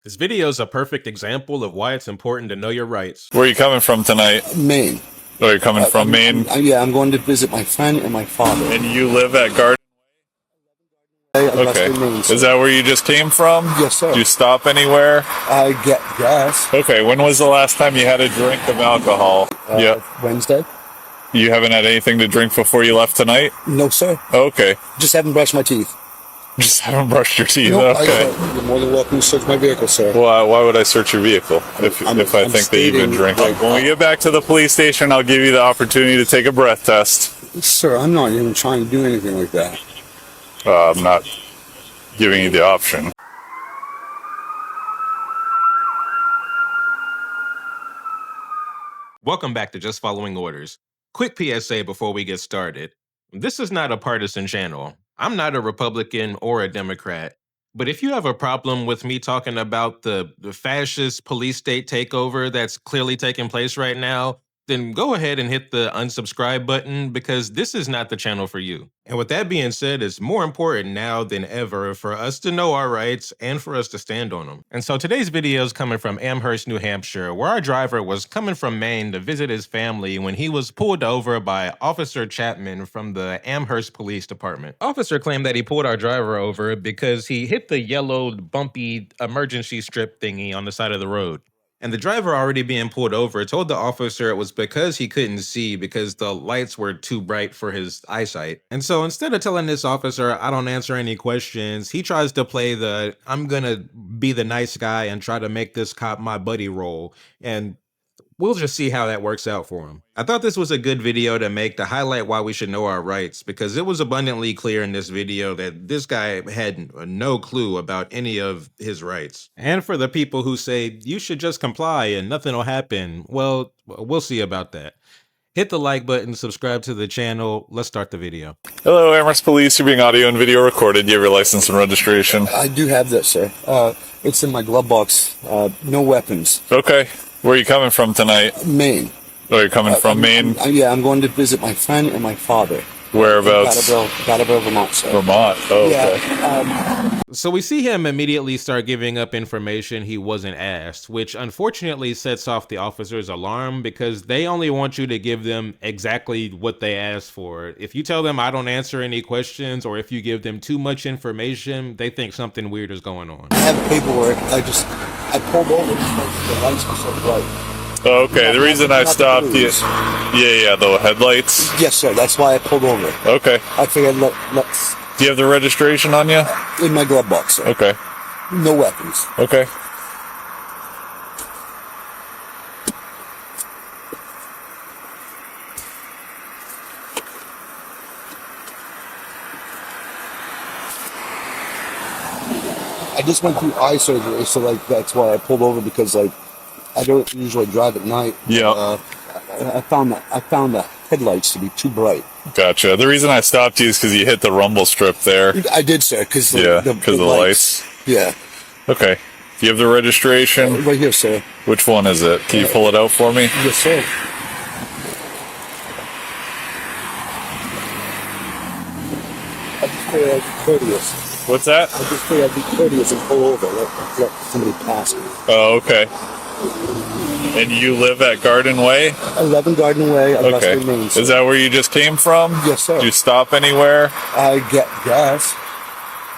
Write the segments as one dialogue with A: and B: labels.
A: This video is a perfect example of why it's important to know your rights.
B: Where are you coming from tonight?
C: Maine.
B: Oh, you're coming from Maine?
C: Yeah, I'm going to visit my friend and my father.
B: And you live at Garden? Okay.
C: Maine,
B: Is that where you just came from?
C: Yes, sir.
B: Did you stop anywhere?
C: I get gas.
B: Okay, when was the last time you had a drink of alcohol?
C: Wednesday.
B: You haven't had anything to drink before you left tonight?
C: No, sir.
B: Okay.
C: Just haven't brushed my teeth.
B: Just haven't brushed your teeth.
C: No,
B: Okay.
C: You're more than welcome to search my vehicle, sir.
B: Well, why would I search your vehicle if I think that you've been drinking? When we get back to the police station, I'll give you the opportunity to take a breath test.
C: Sir, I'm not even trying to do anything like that.
B: I'm not giving you the option.
A: Welcome back to Just Following Orders. Quick PSA before we get started. This is not a partisan channel. I'm not a Republican or a Democrat. But if you have a problem with me talking about the fascist police state takeover that's clearly taking place right now, then go ahead and hit the unsubscribe button because this is not the channel for you. And with that being said, it's more important now than ever for us to know our rights and for us to stand on them. And so today's video is coming from Amherst, New Hampshire, where our driver was coming from Maine to visit his family when he was pulled over by Officer Chapman from the Amherst Police Department. Officer claimed that he pulled our driver over because he hit the yellow bumpy emergency strip thingy on the side of the road. And the driver already being pulled over told the officer it was because he couldn't see because the lights were too bright for his eyesight. And so instead of telling this officer, I don't answer any questions, he tries to play the, I'm gonna be the nice guy and try to make this cop my buddy role. And we'll just see how that works out for him. I thought this was a good video to make to highlight why we should know our rights, because it was abundantly clear in this video that this guy had no clue about any of his rights. And for the people who say, you should just comply and nothing will happen, well, we'll see about that. Hit the like button, subscribe to the channel. Let's start the video.
B: Hello, Amherst Police. You're being audio and video recorded. Do you have your license and registration?
C: I do have that, sir. It's in my glove box. No weapons.
B: Okay. Where are you coming from tonight?
C: Maine.
B: Oh, you're coming from Maine?
C: Yeah, I'm going to visit my friend and my father.
B: Whereabouts?
C: Battleville, Vermont, sir.
B: Vermont. Oh, okay.
C: Yeah.
A: So we see him immediately start giving up information he wasn't asked, which unfortunately sets off the officer's alarm because they only want you to give them exactly what they asked for. If you tell them I don't answer any questions, or if you give them too much information, they think something weird is going on.
C: I have paperwork. I pulled over because the lights were so bright.
B: Okay, the reason I stopped you... Yeah, the headlights?
C: Yes, sir. That's why I pulled over.
B: Okay.
C: I figured let's...
B: Do you have the registration on you?
C: In my glove box, sir.
B: Okay.
C: No weapons.
B: Okay.
C: I just went through eye surgery, so that's why I pulled over, because I don't usually drive at night.
B: Yeah.
C: I found the headlights to be too bright.
B: Gotcha. The reason I stopped you is because you hit the rumble strip there.
C: I did, sir, because
B: of the lights.
C: Yeah.
B: Okay. Do you have the registration?
C: Right here, sir.
B: Which one is it? Can you pull it out for me?
C: Yes, sir. I just figured I'd be courteous.
B: What's that?
C: I just figured I'd be courteous and pull over, let somebody pass me.
B: Oh, okay. And you live at Garden Way?
C: 11 Garden Way,
B: okay.
C: Maine.
B: Is that where you just came from?
C: Yes, sir.
B: Did you stop anywhere?
C: I get gas.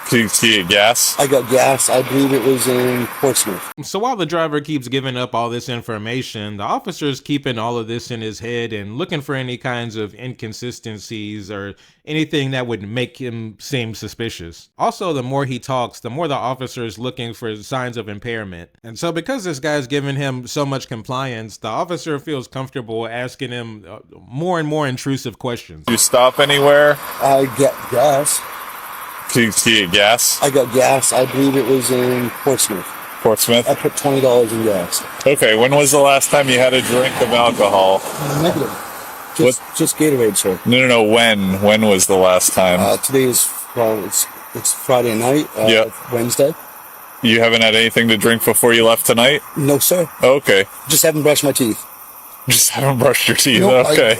B: Did you get gas?
C: I got gas. I believe it was in Portsmouth.
A: So while the driver keeps giving up all this information, the officer's keeping all of this in his head and looking for any kinds of inconsistencies or anything that would make him seem suspicious. Also, the more he talks, the more the officer is looking for signs of impairment. And so because this guy's giving him so much compliance, the officer feels comfortable asking him more and more intrusive questions.
B: Did you stop anywhere?
C: I get gas.
B: Did you get gas?
C: I got gas. I believe it was in Portsmouth.
B: Portsmouth?
C: I put $20 in gas.
B: Okay, when was the last time you had a drink of alcohol?
C: Negative. Just Gatorade, sir.
B: No, when? When was the last time?
C: Today is, it's Friday night, Wednesday.
B: You haven't had anything to drink before you left tonight?
C: No, sir.
B: Okay.
C: Just haven't brushed my teeth.
B: Just haven't brushed your teeth.
C: No,
B: okay.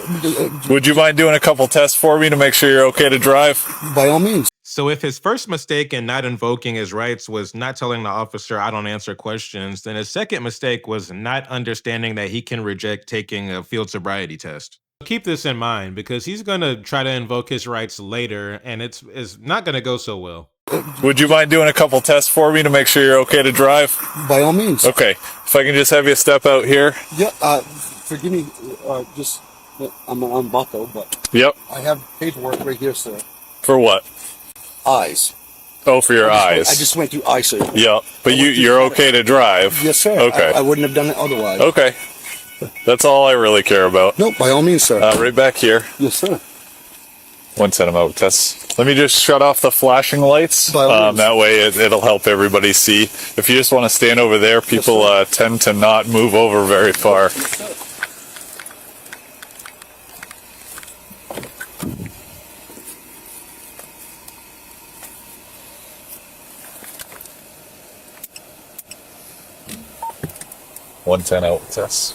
B: Would you mind doing a couple tests for me to make sure you're okay to drive?
C: By all means.
A: So if his first mistake in not invoking his rights was not telling the officer, I don't answer questions, then his second mistake was not understanding that he can reject taking a field sobriety test. Keep this in mind because he's going to try to invoke his rights later and it's not going to go so well.
B: Would you mind doing a couple tests for me to make sure you're okay to drive?
C: By all means.
B: Okay. If I can just have you step out here.
C: Yeah, forgive me, just, I'm unbuckled, but
B: Yep.
C: I have paperwork right here, sir.
B: For what?
C: Eyes.
B: Oh, for your eyes.
C: I just went through eye surgery.
B: Yeah, but you're okay to drive?
C: Yes, sir.
B: Okay.
C: I wouldn't have done it otherwise.
B: Okay. That's all I really care about.
C: No, by all means, sir.
B: Right back here.
C: Yes, sir.
B: One set them out, Tess. Let me just shut off the flashing lights. That way it'll help everybody see. If you just want to stand over there, people tend to not move over very far. One 10 out, Tess.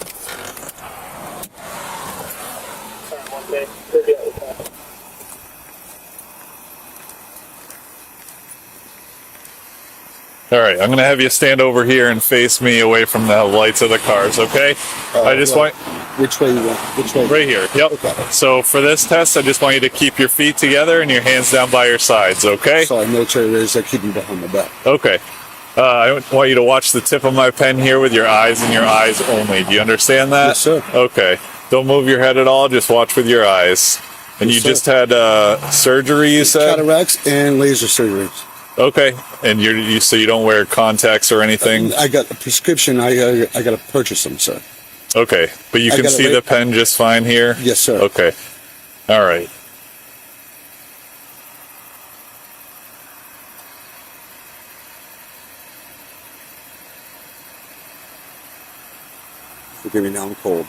B: All right, I'm going to have you stand over here and face me away from the lights of the cars, okay? I just want...
C: Which way you want? Which way?
B: Right here, yep.
C: Okay.
B: So for this test, I just want you to keep your feet together and your hands down by your sides, okay?
C: Sorry, military raised, I keep them behind my back.
B: Okay. I want you to watch the tip of my pen here with your eyes and your eyes only. Do you understand that?
C: Yes, sir.
B: Okay. Don't move your head at all, just watch with your eyes. And
C: Yes,
B: you
C: sir.
B: just had surgery, you said?
C: Cataracts and laser surgeries.
B: Okay. And so you don't wear contacts or anything?
C: I got a prescription. I got to purchase them, sir.
B: Okay. But you can see the pen just fine here?
C: Yes, sir.
B: Okay. All right.
C: Forgive me, now I'm cold.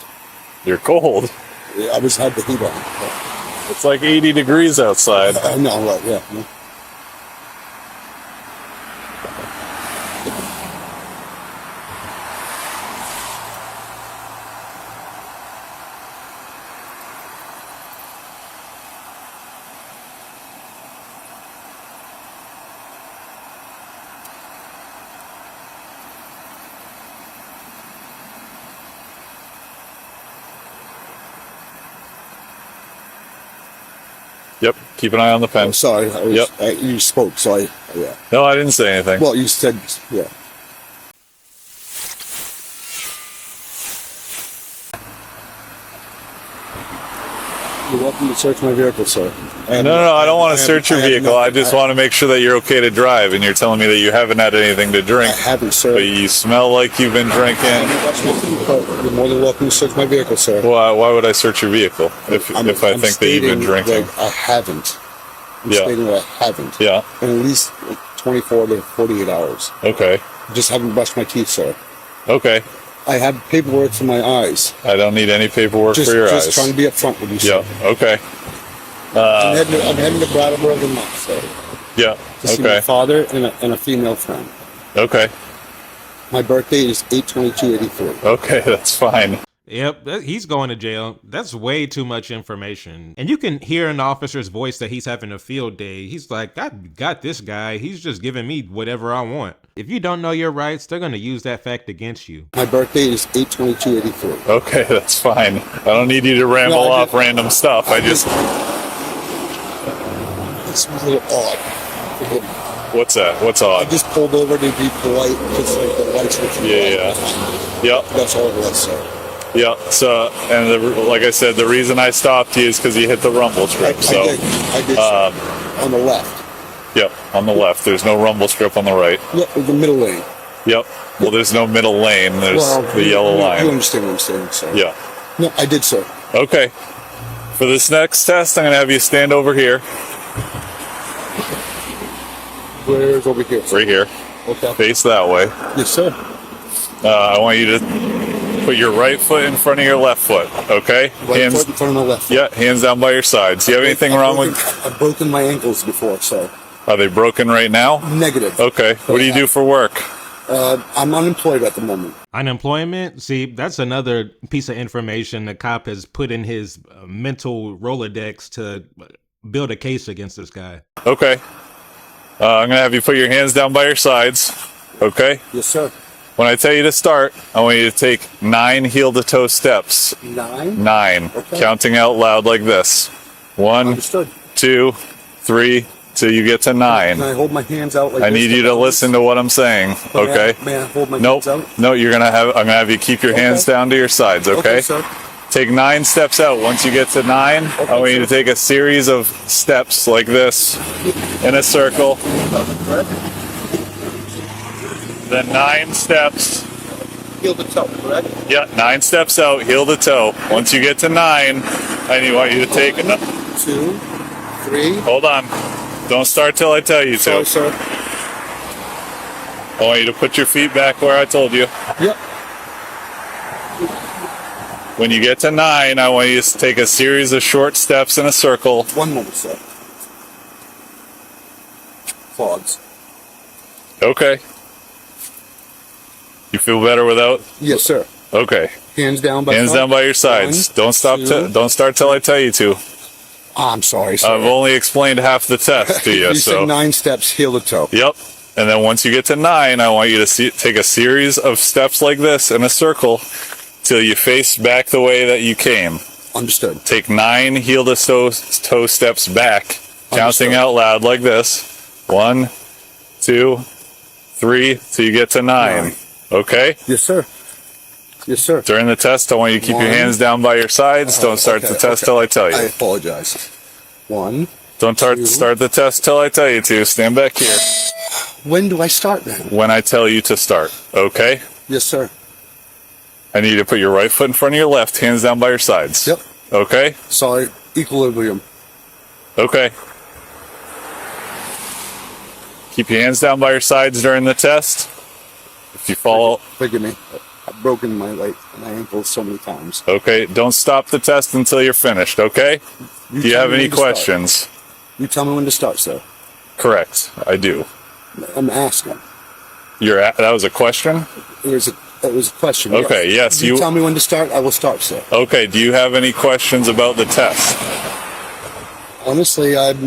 B: You're cold.
C: Yeah, I had the heat on.
B: It's like 80 degrees outside.
C: No, right, yeah. No.
B: Yep. Keep an eye on the pen.
C: I'm sorry.
B: Yep.
C: You spoke, so yeah.
B: No, I didn't say anything.
C: Well, you said, yeah. You're welcome to search my vehicle, sir.
B: No, I don't want to search your vehicle. I just want to make sure that you're okay to drive, and you're telling me that you haven't had anything to drink.
C: I haven't, sir.
B: But you smell like you've been drinking.
C: You're more than welcome to search my vehicle, sir.
B: Why would I search your vehicle if I think that you've been drinking?
C: That I haven't. I'm
B: Yeah.
C: stating that I haven't.
B: Yeah.
C: In at least 24 to 48 hours.
B: Okay.
C: I just haven't brushed my teeth, sir.
B: Okay.
C: I have paperwork for my eyes.
B: I don't need any paperwork for your eyes.
C: Just trying to be upfront with you, sir.
B: Yeah. Okay.
C: I'm heading to Brattleboro, Vermont, sir.
B: Yeah.
C: To see my
B: Okay.
C: father and a female friend.
B: Okay.
C: My birthday is 8/22/83.
B: Okay. That's fine.
A: Yep, he's going to jail. That's way too much information. And you can hear in the officer's voice that he's having a field day. He's like, I got this guy. He's just giving me whatever I want. If you don't know your rights, they're going to use that fact against you.
C: My birthday is 8/22/83.
B: Okay. That's fine. I don't need you to ramble off random stuff.
C: It's a little odd. Forgive me.
B: What's that? What's
C: I
B: odd?
C: just pulled over to be polite because like the lights were too
B: Yeah.
C: bright.
B: Yep.
C: That's all it was, sir.
B: Yeah. So, like I said, the reason I stopped you is because you hit the rumble strip.
C: I did, sir. On the left.
B: Yep, on the left. There's no rumble strip on the right.
C: Yeah, the middle lane.
B: Yep. Well, there's no middle lane. There's the yellow line.
C: You understand what I'm saying, sir.
B: Yeah.
C: No, I did, sir.
B: Okay. For this next test, I'm going to have you stand over here.
C: Where's over here?
B: Right here.
C: Okay.
B: Face that way.
C: Yes, sir.
B: I want you to put your right foot in front of your left foot, okay?
C: Right foot in front of my left foot.
B: Yeah, hands down by your sides. Do you have anything wrong with...
C: I've broken my ankles before, sir.
B: Are they broken right now?
C: Negative.
B: Okay. What do you do for work?
C: I'm unemployed at the moment.
A: Unemployment? See, that's another piece of information the cop has put in his mental Rolodex to build a case against this guy.
B: Okay. I'm going to have you put your hands down by your sides. Okay?
C: Yes, sir.
B: When I tell you to start, I want you to take 9 heel-to-toe steps.
C: 9?
B: 9.
C: Okay.
B: Counting out loud like this. 1,
C: Understood.
B: 2, 3, till you get to 9.
C: Can I hold my hands out like
B: I
C: this?
B: need you to listen to what I'm saying. Okay?
C: May I hold my
B: Nope.
C: hands out?
B: No, I'm gonna have you keep your hands down to your sides, okay?
C: Sir.
B: Take 9 steps out. Once you get to 9, I want you to take a series of steps like this in a circle. Then 9 steps.
C: Heel to toe, correct?
B: Yeah, 9 steps out, heel to toe. Once you get to 9, I want you to take
C: 2, 3.
B: Hold on. Don't start till I tell you to.
C: Sorry, sir.
B: I want you to put your feet back where I told you.
C: Yep.
B: When you get to 9, I want you to take a series of short steps in a circle.
C: 1 moment, sir. Clogs.
B: Okay. You feel better without?
C: Yes, sir.
B: Okay.
C: Hands down by
B: Hands
C: side.
B: down by your sides.
C: 1,
B: Don't stop.
C: 2.
B: Don't start till I tell you to.
C: I'm sorry, sir.
B: I've only explained half the test to you.
C: You
B: so.
C: said 9 steps, heel to toe.
B: Yep. And then once you get to 9, I want you to take a series of steps like this in a circle till you face back the way that you came.
C: Understood.
B: Take 9 heel to toe steps back, counting out loud like this. 1, 2, 3, till you get to 9. Okay?
C: Yes, sir. Yes, sir.
B: During the test, I want you to keep your
C: 1.
B: hands down by your sides. Don't start the test till I tell you.
C: I apologize. 1.
B: Don't
C: 2.
B: start the test till I tell you to. Stand back here.
C: When do I start then?
B: When I tell you to start. Okay?
C: Yes, sir.
B: I need you to put your right foot in front of your left, hands down by your sides.
C: Yep.
B: Okay?
C: Sorry. Equilibrium.
B: Okay. Keep your hands down by your sides during the test. If you fall...
C: Forgive me. I've broken my ankle so many times.
B: Okay, don't stop the test until you're finished, okay? Do you have any questions?
C: You tell me when to start, sir.
B: Correct, I do.
C: I'm asking.
B: That was a question?
C: It was a question.
B: Okay, yes.
C: You tell me when to start, I will start, sir.
B: Okay, do you have any questions about the test?
C: Honestly, I'd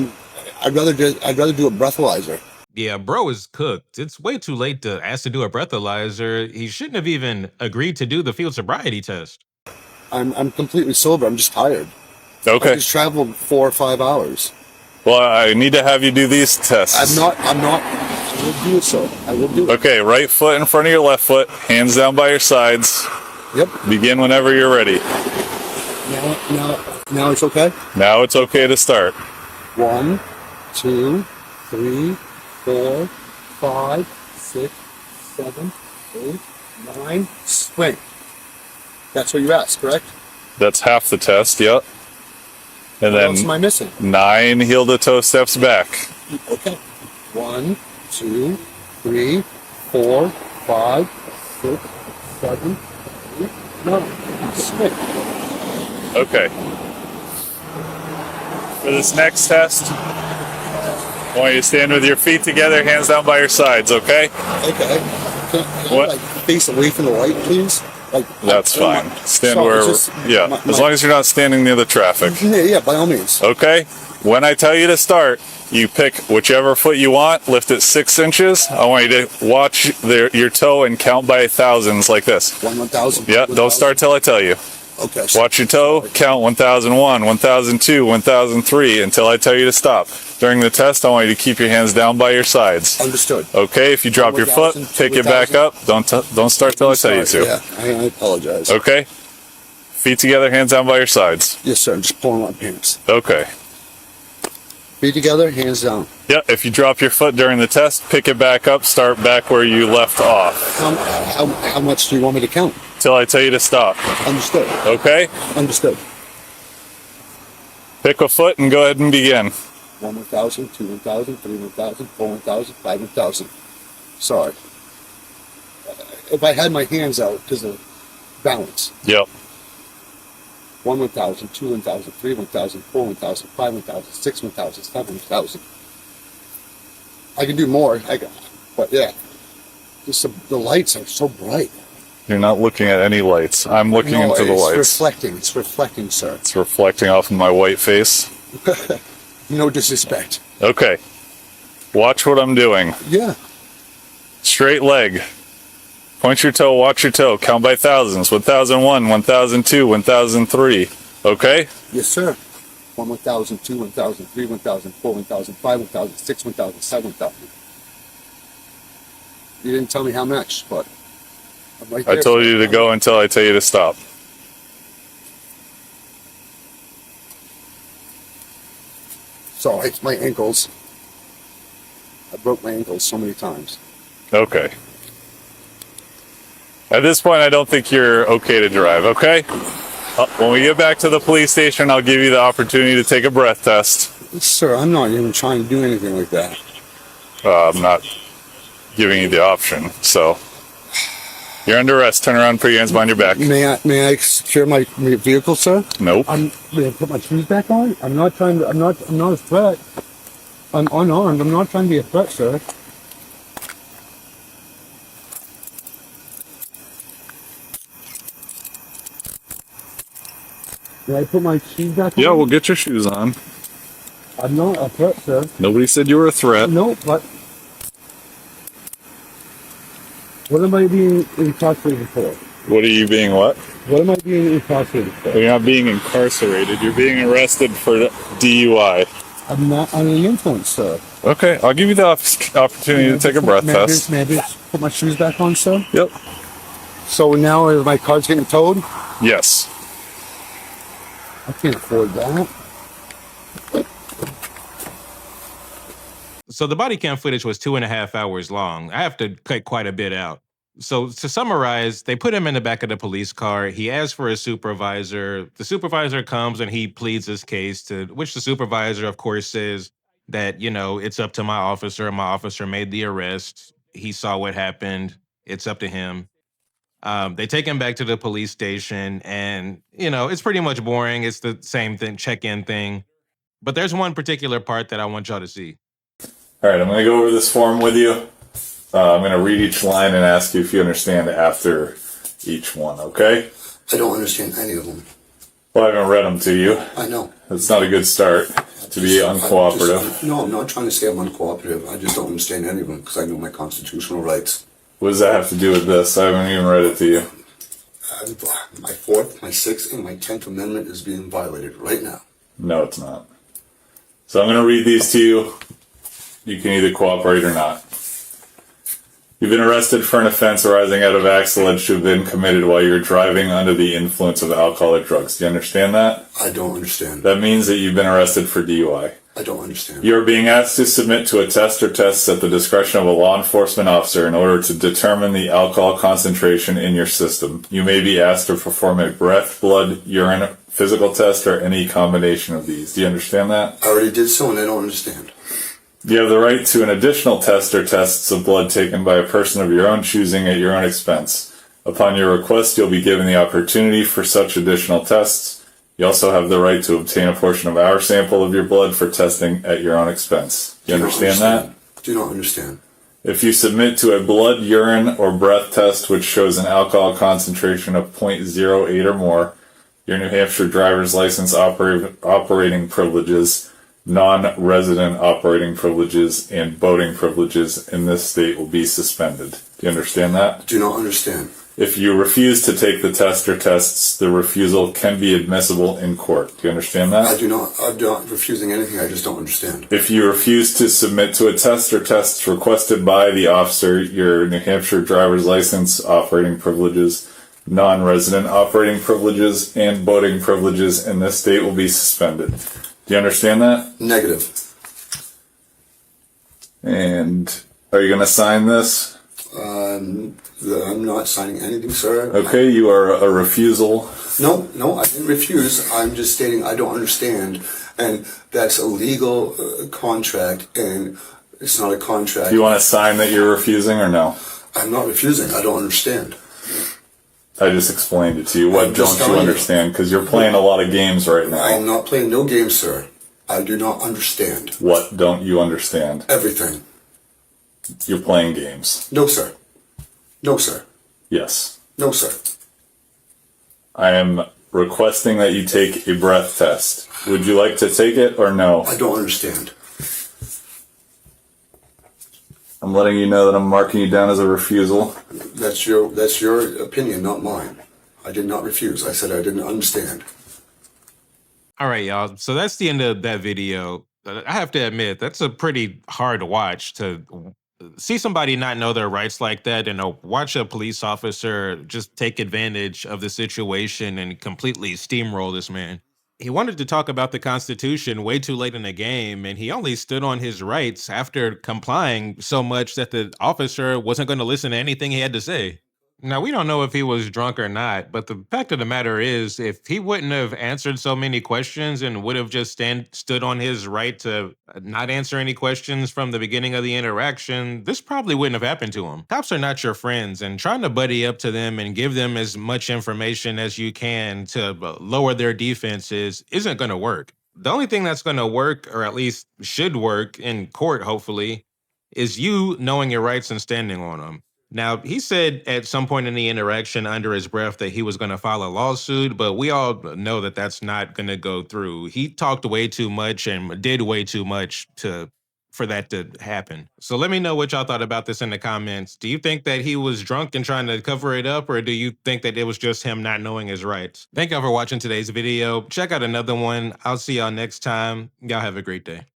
C: rather do a breathalyzer.
A: Yeah, bro is cooked. It's way too late to ask to do a breathalyzer. He shouldn't have even agreed to do the field sobriety test.
C: I'm completely sober. I'm just tired.
B: Okay.
C: I just traveled 4 or 5 hours.
B: Well, I need to have you do these tests.
C: I'm not. I will do it, sir. I will do it.
B: Okay, right foot in front of your left foot, hands down by your sides.
C: Yep.
B: Begin whenever you're ready.
C: Now it's okay?
B: Now it's okay to start.
C: 1, 2, 3, 4, 5, 6, 7, 8, 9. Swing. That's what you asked, correct?
B: That's half the test, yep. And
C: What else am I
B: then
C: missing?
B: 9 heel to toe steps back.
C: Okay. 1, 2, 3, 4, 5, 6, 7, 8, 9. Swing.
B: Okay. For this next test, I want you to stand with your feet together, hands down by your sides, okay?
C: Okay. Can
B: What?
C: I face away from the light, please?
B: That's fine. Stand
C: sorry,
B: where,
C: just
B: as long as you're not standing near the traffic.
C: Yeah, by all means.
B: Okay? When I tell you to start, you pick whichever foot you want, lift it 6 inches. I want you to watch your toe and count by thousands like this.
C: 1,000.
B: Yeah, don't start till I tell you.
C: Okay.
B: Watch your toe, count 1001, 1002, 1003 until I tell you to stop. During the test, I want you to keep your hands down by your sides.
C: Understood.
B: Okay, if you drop your foot,
C: 1,000,
B: pick it back
C: 2,000.
B: up. Don't start till I tell you to.
C: Yeah, I apologize.
B: Okay? Feet together, hands down by your sides.
C: Yes, sir. I'm just pulling my pants.
B: Okay.
C: Feet together, hands down.
B: Yeah, if you drop your foot during the test, pick it back up, start back where you left off.
C: How much do you want me to count?
B: Till I tell you to stop.
C: Understood.
B: Okay?
C: Understood.
B: Pick a foot and go ahead and begin.
C: 1,000, 2,000, 3,000, 4,000, 5,000. Sorry. If I had my hands out, because of balance.
B: Yep.
C: 1,000, 2,000, 3,000, 4,000, 5,000, 6,000, 7,000. I can do more. But yeah, just the lights are so bright.
B: You're not looking at any lights. I'm looking into the lights.
C: It's reflecting, sir.
B: It's reflecting off of my white face.
C: No disrespect.
B: Okay. Watch what I'm doing.
C: Yeah.
B: Straight leg. Point your toe, watch your toe. Count by thousands. 1001, 1002, 1003. Okay?
C: Yes, sir. 1002, 1003, 1004, 1005, 1006, 1007, 1000. You didn't tell me how much, but I'm right there.
B: I told you to go until I tell you to stop.
C: Sorry, it's my ankles. I broke my ankles so many times.
B: Okay. At this point, I don't think you're okay to drive, okay? When we get back to the police station, I'll give you the opportunity to take a breath test.
C: Sir, I'm not even trying to do anything like that.
B: I'm not giving you the option, so you're under arrest. Turn around, put your hands behind your back.
C: May I secure my vehicle, sir?
B: Nope.
C: May I put my shoes back on? I'm not a threat. I'm unarmed. I'm not trying to be a threat, sir. May I put my shoes back on?
B: Yeah, we'll get your shoes on.
C: I'm not a threat, sir.
B: Nobody said you were a threat.
C: No, but what am I being incarcerated for?
B: What are you being what?
C: What am I being incarcerated for?
B: You're not being incarcerated. You're being arrested for DUI.
C: I'm not under the influence, sir.
B: Okay, I'll give you the opportunity to take a breath test.
C: May I just put my shoes back on, sir?
B: Yep.
C: So now my car's getting towed?
B: Yes.
C: I can't afford that.
A: So the body cam footage was 2.5 hours long. I have to cut quite a bit out. So to summarize, they put him in the back of the police car. He asks for a supervisor. The supervisor comes and he pleads his case, to which the supervisor, of course, says that, it's up to my officer. My officer made the arrest. He saw what happened. It's up to him. They take him back to the police station and, it's pretty much boring. It's the same thing, check-in thing. But there's one particular part that I want y'all to see.
B: All right, I'm going to go over this form with you. I'm going to read each line and ask you if you understand after each one, okay?
C: I don't understand any of them.
B: Well, I haven't read them to you.
C: I know.
B: That's not a good start to be uncooperative.
C: No, I'm not trying to say I'm uncooperative. I just don't understand any of them because I know my constitutional rights.
B: What does that have to do with this? I haven't even read it to you.
C: My 4th, my 6th, and my 10th Amendment is being violated right now.
B: No, it's not. So I'm going to read these to you. You can either cooperate or not. You've been arrested for an offense arising out of acts alleged to have been committed while you're driving under the influence of alcohol or drugs. Do you understand that?
C: I don't understand.
B: That means that you've been arrested for DUI.
C: I don't understand.
B: You're being asked to submit to a test or tests at the discretion of a law enforcement officer in order to determine the alcohol concentration in your system. You may be asked to perform a breath, blood, urine, physical test, or any combination of these. Do you understand that?
C: I already did so and I don't understand.
B: You have the right to an additional test or tests of blood taken by a person of your own choosing at your own expense. Upon your request, you'll be given the opportunity for such additional tests. You also have the right to obtain a portion of our sample of your blood for testing at your own expense. You understand that?
C: Do not understand.
B: If you submit to a blood, urine, or breath test which shows an alcohol concentration of 0.08 or more, your New Hampshire driver's license operating privileges, non-resident operating privileges, and boating privileges in this state will be suspended. Do you understand that?
C: Do not understand.
B: If you refuse to take the test or tests, the refusal can be admissible in court. Do you understand that?
C: I'm not refusing anything. I just don't understand.
B: If you refuse to submit to a test or tests requested by the officer, your New Hampshire driver's license operating privileges, non-resident operating privileges, and boating privileges in this state will be suspended. Do you understand that?
C: Negative.
B: And are you going to sign this?
C: I'm not signing anything, sir.
B: Okay, you are a refusal.
C: No, I didn't refuse. I'm just stating I don't understand. And that's a legal contract, and it's not a contract.
B: Do you want to sign that you're refusing or no?
C: I'm not refusing. I don't understand.
B: I just explained it to you. What don't you understand? Because you're playing a lot of games right now.
C: I'm not playing no games, sir. I do not understand.
B: What don't you understand?
C: Everything.
B: You're playing games.
C: No, sir. No, sir.
B: Yes.
C: No, sir.
B: I am requesting that you take a breath test. Would you like to take it or no?
C: I don't understand.
B: I'm letting you know that I'm marking you down as a refusal.
C: That's your opinion, not mine. I did not refuse. I said I didn't understand.
A: All right, y'all. So that's the end of that video. I have to admit, that's a pretty hard watch to see somebody not know their rights like that and watch a police officer just take advantage of the situation and completely steamroll this man. He wanted to talk about the Constitution way too late in the game, and he only stood on his rights after complying so much that the officer wasn't going to listen to anything he had to say. Now, we don't know if he was drunk or not, but the fact of the matter is, if he wouldn't have answered so many questions and would have just stood on his right to not answer any questions from the beginning of the interaction, this probably wouldn't have happened to him. Cops are not your friends, and trying to buddy up to them and give them as much information as you can to lower their defenses isn't going to work. The only thing that's going to work, or at least should work in court, hopefully, is you knowing your rights and standing on them. Now, he said at some point in the interaction under his breath that he was going to file a lawsuit, but we all know that that's not going to go through. He talked way too much and did way too much for that to happen. So let me know what y'all thought about this in the comments. Do you think that he was drunk and trying to cover it up, or do you think that it was just him not knowing his rights? Thank y'all for watching today's video. Check out another one. I'll see y'all next time. Y'all have a great day.